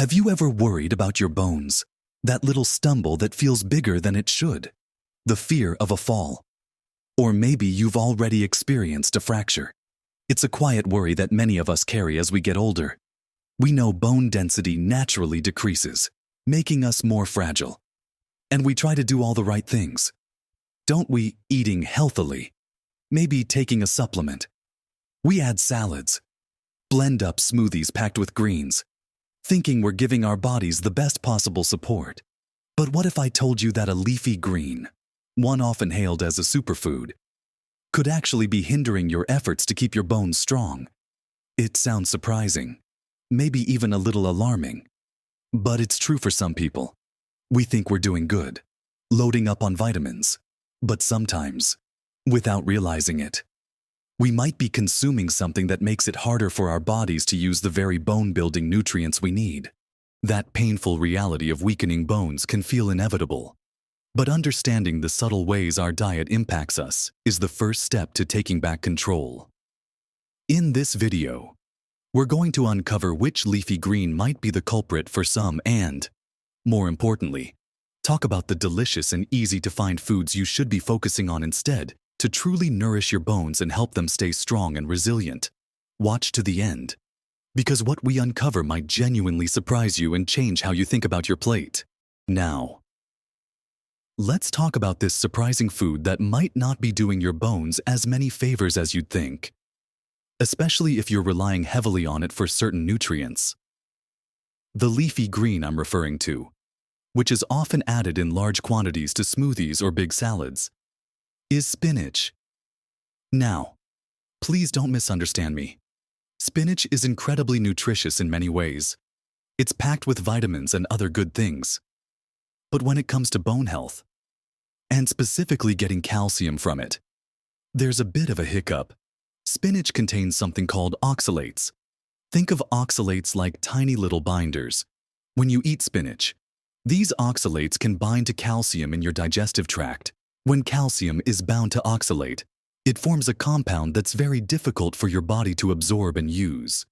Have you ever worried about your bones? That little stumble that feels bigger than it should? The fear of a fall? Or maybe you've already experienced a fracture. It's a quiet worry that many of us carry as we get older. We know bone density naturally decreases, making us more fragile. And we try to do all the right things. Don't we? Eating healthily, maybe taking a supplement. We add salads, blend up smoothies packed with greens, thinking we're giving our bodies the best possible support. But what if I told you that a leafy green, one often hailed as a superfood, could actually be hindering your efforts to keep your bones strong? It sounds surprising, maybe even a little alarming. But it's true for some people. We think we're doing good, loading up on vitamins. But sometimes, without realizing it, we might be consuming something that makes it harder for our bodies to use the very bone-building nutrients we need. That painful reality of weakening bones can feel inevitable. But understanding the subtle ways our diet impacts us is the first step to taking back control. In this video, we're going to uncover which leafy green might be the culprit for some and, more importantly, talk about the delicious and easy-to-find foods you should be focusing on instead to truly nourish your bones and help them stay strong and resilient. Watch to the end, because what we uncover might genuinely surprise you and change how you think about your plate. Now, let's talk about this surprising food that might not be doing your bones as many favors as you'd think, especially if you're relying heavily on it for certain nutrients. The leafy green I'm referring to, which is often added in large quantities to smoothies or big salads, is spinach. Now, please don't misunderstand me. Spinach is incredibly nutritious in many ways. It's packed with vitamins and other good things. But when it comes to bone health, and specifically getting calcium from it, there's a bit of a hiccup. Spinach contains something called oxalates. Think of oxalates like tiny little binders. When you eat spinach, these oxalates can bind to calcium in your digestive tract. When calcium is bound to oxalate, it forms a compound that's very difficult for your body to absorb and use.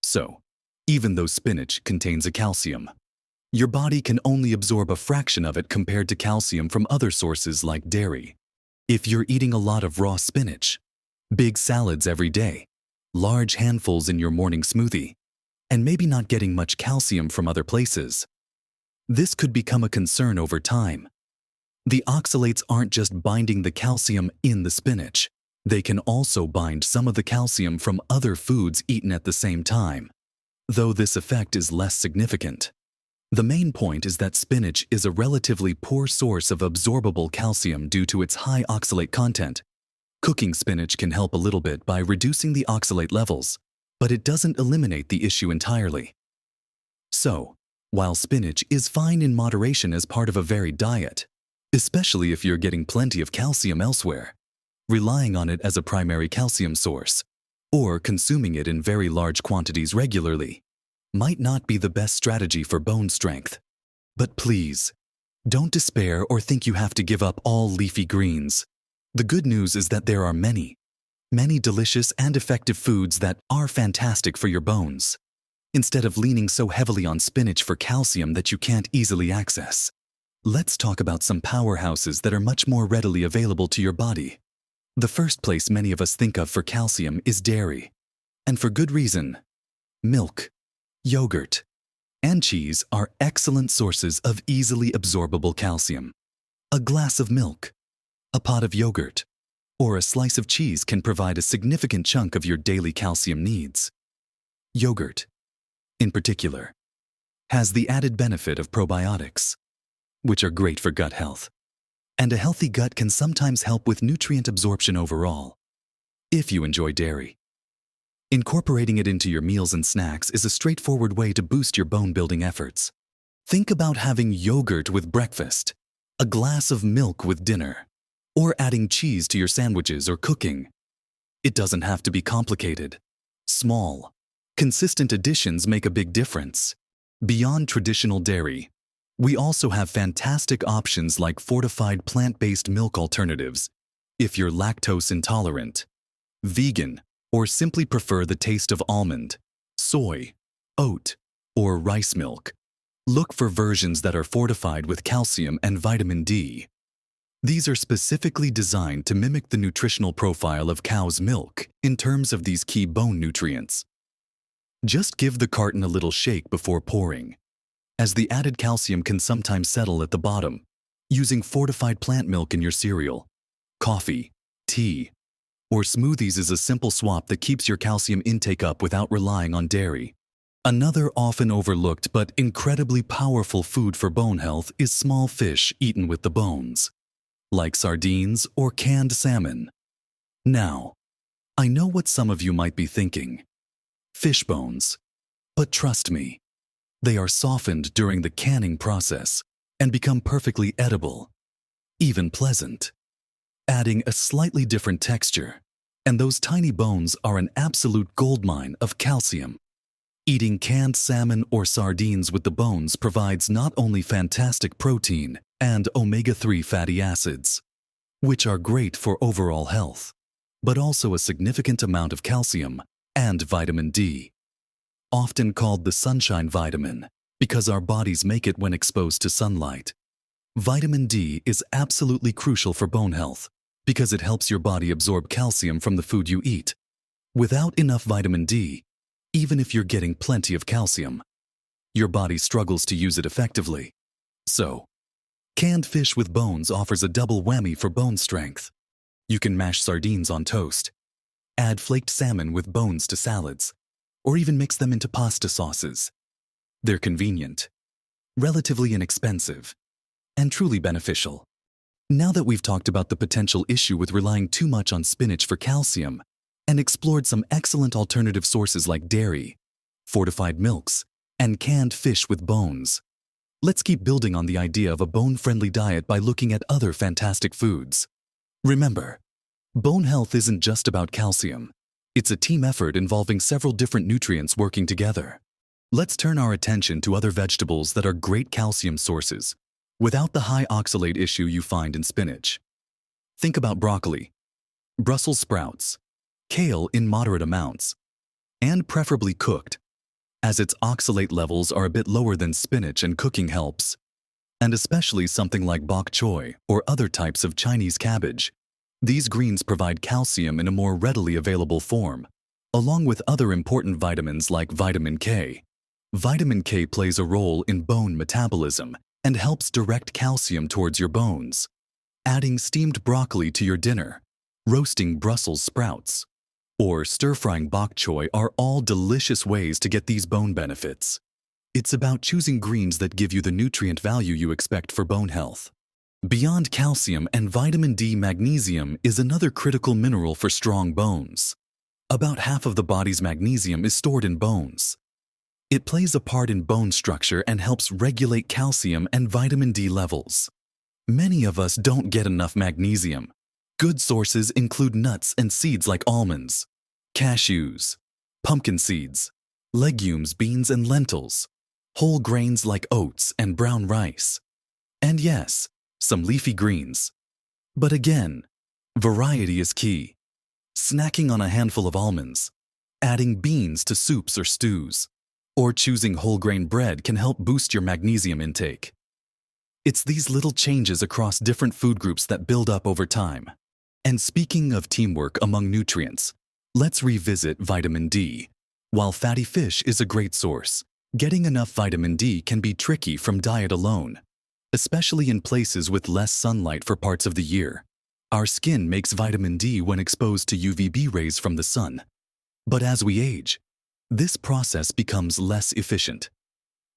So, even though spinach contains a calcium, your body can only absorb a fraction of it compared to calcium from other sources like dairy. If you're eating a lot of raw spinach, big salads every day, large handfuls in your morning smoothie, and maybe not getting much calcium from other places, this could become a concern over time. The oxalates aren't just binding the calcium in the spinach. They can also bind some of the calcium from other foods eaten at the same time, though this effect is less significant. The main point is that spinach is a relatively poor source of absorbable calcium due to its high oxalate content. Cooking spinach can help a little bit by reducing the oxalate levels, but it doesn't eliminate the issue entirely. So, while spinach is fine in moderation as part of a varied diet, especially if you're getting plenty of calcium elsewhere, relying on it as a primary calcium source, or consuming it in very large quantities regularly, might not be the best strategy for bone strength. But please, don't despair or think you have to give up all leafy greens. The good news is that there are many delicious and effective foods that are fantastic for your bones. Instead of leaning so heavily on spinach for calcium that you can't easily access, let's talk about some powerhouses that are much more readily available to your body. The first place many of us think of for calcium is dairy. And for good reason. Milk, yogurt, and cheese are excellent sources of easily absorbable calcium. A glass of milk, a pot of yogurt, or a slice of cheese can provide a significant chunk of your daily calcium needs. Yogurt, in particular, has the added benefit of probiotics, which are great for gut health. And a healthy gut can sometimes help with nutrient absorption overall. If you enjoy dairy, incorporating it into your meals and snacks is a straightforward way to boost your bone-building efforts. Think about having yogurt with breakfast, a glass of milk with dinner, or adding cheese to your sandwiches or cooking. It doesn't have to be complicated. Small, consistent additions make a big difference. Beyond traditional dairy, we also have fantastic options like fortified plant-based milk alternatives if you're lactose intolerant, vegan, or simply prefer the taste of almond, soy, oat, or rice milk. Look for versions that are fortified with calcium and vitamin D. These are specifically designed to mimic the nutritional profile of cow's milk in terms of these key bone nutrients. Just give the carton a little shake before pouring, as the added calcium can sometimes settle at the bottom. Using fortified plant milk in your cereal, coffee, tea, or smoothies is a simple swap that keeps your calcium intake up without relying on dairy. Another often overlooked but incredibly powerful food for bone health is small fish eaten with the bones, like sardines or canned salmon. Now, I know what some of you might be thinking. Fish bones. But trust me, they are softened during the canning process and become perfectly edible, even pleasant, adding a slightly different texture. And those tiny bones are an absolute goldmine of calcium. Eating canned salmon or sardines with the bones provides not only fantastic protein and omega-3 fatty acids, which are great for overall health, but also a significant amount of calcium and vitamin D, often called the sunshine vitamin because our bodies make it when exposed to sunlight. Vitamin D is absolutely crucial for bone health because it helps your body absorb calcium from the food you eat. Without enough vitamin D, even if you're getting plenty of calcium, your body struggles to use it effectively. So, canned fish with bones offers a double whammy for bone strength. You can mash sardines on toast, add flaked salmon with bones to salads, or even mix them into pasta sauces. They're convenient, relatively inexpensive, and truly beneficial. Now that we've talked about the potential issue with relying too much on spinach for calcium, and explored some excellent alternative sources like dairy, fortified milks, and canned fish with bones, let's keep building on the idea of a bone-friendly diet by looking at other fantastic foods. Remember, bone health isn't just about calcium. It's a team effort involving several different nutrients working together. Let's turn our attention to other vegetables that are great calcium sources, without the high oxalate issue you find in spinach. Think about broccoli, Brussels sprouts, kale in moderate amounts, and preferably cooked, as its oxalate levels are a bit lower than spinach and cooking helps, and especially something like bok choy or other types of Chinese cabbage. These greens provide calcium in a more readily available form, along with other important vitamins like vitamin K. Vitamin K plays a role in bone metabolism and helps direct calcium towards your bones. Adding steamed broccoli to your dinner, roasting Brussels sprouts, or stir-frying bok choy are all delicious ways to get these bone benefits. It's about choosing greens that give you the nutrient value you expect for bone health. Beyond calcium and vitamin D, magnesium is another critical mineral for strong bones. About half of the body's magnesium is stored in bones. It plays a part in bone structure and helps regulate calcium and vitamin D levels. Many of us don't get enough magnesium. Good sources include nuts and seeds like almonds, cashews, pumpkin seeds, legumes, beans, and lentils, whole grains like oats and brown rice, and yes, some leafy greens. But again, variety is key. Snacking on a handful of almonds, adding beans to soups or stews, or choosing whole grain bread can help boost your magnesium intake. It's these little changes across different food groups that build up over time. And speaking of teamwork among nutrients, let's revisit vitamin D. While fatty fish is a great source, getting enough vitamin D can be tricky from diet alone, especially in places with less sunlight for parts of the year. Our skin makes vitamin D when exposed to UVB rays from the sun. But as we age, this process becomes less efficient.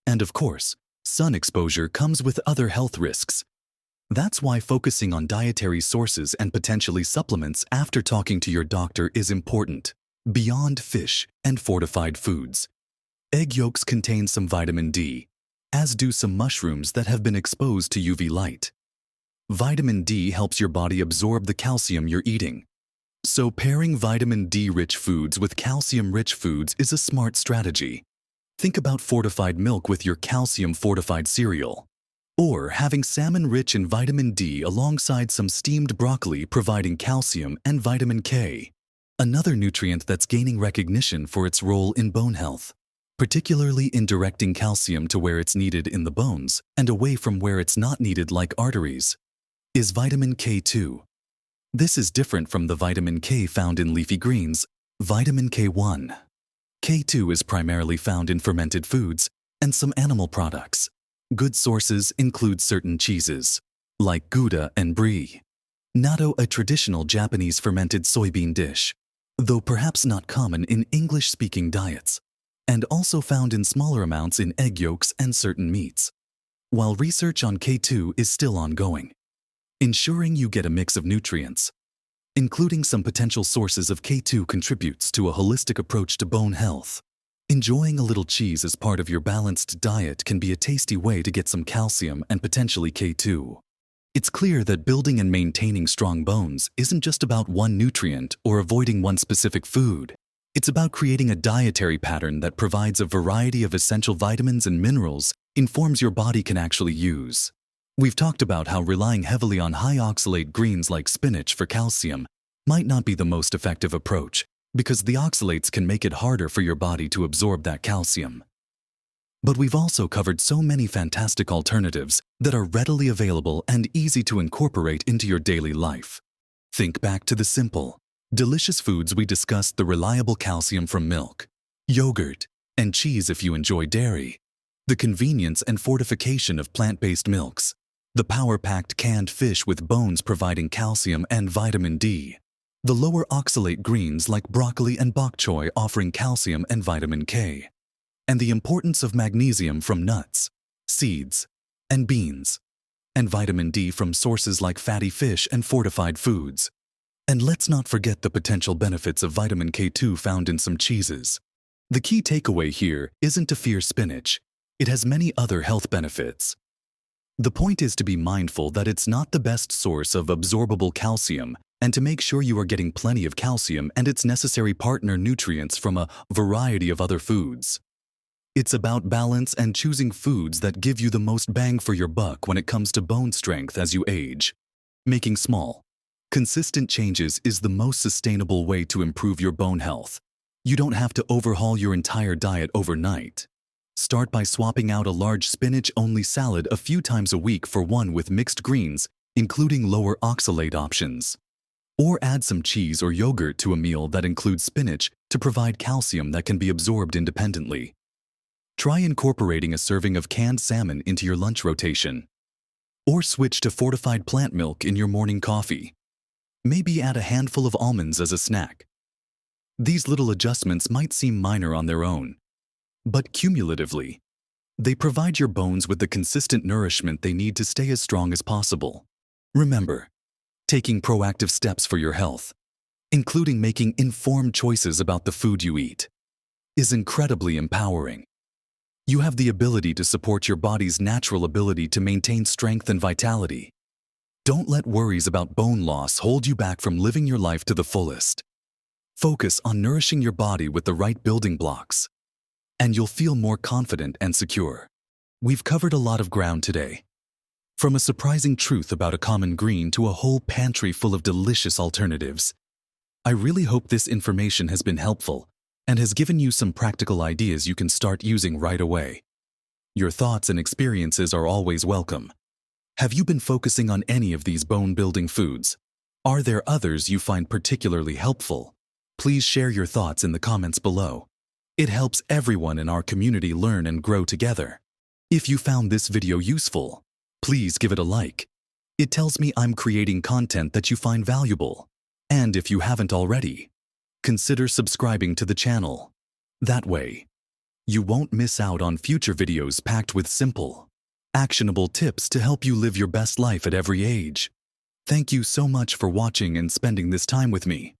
And of course, sun exposure comes with other health risks. That's why focusing on dietary sources and potentially supplements after talking to your doctor is important. Beyond fish and fortified foods, egg yolks contain some vitamin D, as do some mushrooms that have been exposed to UV light. Vitamin D helps your body absorb the calcium you're eating. So pairing vitamin D-rich foods with calcium-rich foods is a smart strategy. Think about fortified milk with your calcium-fortified cereal, or having salmon rich in vitamin D alongside some steamed broccoli providing calcium and vitamin K, another nutrient that's gaining recognition for its role in bone health. particularly in directing calcium to where it's needed in the bones and away from where it's not needed like arteries, is vitamin K2. This is different from the vitamin K found in leafy greens, vitamin K1. K2 is primarily found in fermented foods and some animal products. Good sources include certain cheeses, like Gouda and Brie. Natto, a traditional Japanese fermented soybean dish, though perhaps not common in English-speaking diets, and also found in smaller amounts in egg yolks and certain meats. While research on K2 is still ongoing, ensuring you get a mix of nutrients, including some potential sources of K2, contributes to a holistic approach to bone health. Enjoying a little cheese as part of your balanced diet can be a tasty way to get some calcium and potentially K2. It's clear that building and maintaining strong bones isn't just about one nutrient or avoiding one specific food. It's about creating a dietary pattern that provides a variety of essential vitamins and minerals informs your body can actually use. We've talked about how relying heavily on high oxalate greens like spinach for calcium might not be the most effective approach, because the oxalates can make it harder for your body to absorb that calcium. But we've also covered so many fantastic alternatives that are readily available and easy to incorporate into your daily life. Think back to the simple, delicious foods we discussed: the reliable calcium from milk, yogurt, and cheese if you enjoy dairy, the convenience and fortification of plant-based milks, the power-packed canned fish with bones providing calcium and vitamin D, the lower oxalate greens like broccoli and bok choy offering calcium and vitamin K, and the importance of magnesium from nuts, seeds, and beans, and vitamin D from sources like fatty fish and fortified foods. And let's not forget the potential benefits of vitamin K2 found in some cheeses. The key takeaway here isn't to fear spinach. It has many other health benefits. The point is to be mindful that it's not the best source of absorbable calcium, and to make sure you are getting plenty of calcium and its necessary partner nutrients from a variety of other foods. It's about balance and choosing foods that give you the most bang for your buck when it comes to bone strength as you age. Making small, consistent changes is the most sustainable way to improve your bone health. You don't have to overhaul your entire diet overnight. Start by swapping out a large spinach-only salad a few times a week for one with mixed greens, including lower oxalate options. Or add some cheese or yogurt to a meal that includes spinach to provide calcium that can be absorbed independently. Try incorporating a serving of canned salmon into your lunch rotation. Or switch to fortified plant milk in your morning coffee. Maybe add a handful of almonds as a snack. These little adjustments might seem minor on their own, but cumulatively, they provide your bones with the consistent nourishment they need to stay as strong as possible. Remember, taking proactive steps for your health, including making informed choices about the food you eat, is incredibly empowering. You have the ability to support your body's natural ability to maintain strength and vitality. Don't let worries about bone loss hold you back from living your life to the fullest. Focus on nourishing your body with the right building blocks, and you'll feel more confident and secure. We've covered a lot of ground today. From a surprising truth about a common green to a whole pantry full of delicious alternatives. I really hope this information has been helpful and has given you some practical ideas you can start using right away. Your thoughts and experiences are always welcome. Have you been focusing on any of these bone-building foods? Are there others you find particularly helpful? Please share your thoughts in the comments below. It helps everyone in our community learn and grow together. If you found this video useful, please give it a like. It tells me I'm creating content that you find valuable. And if you haven't already, consider subscribing to the channel. That way, you won't miss out on future videos packed with simple, actionable tips to help you live your best life at every age. Thank you so much for watching and spending this time with me.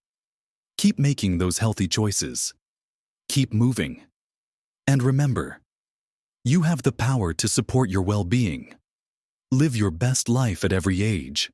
Keep making those healthy choices. Keep moving. And remember, you have the power to support your well-being. Live your best life at every age.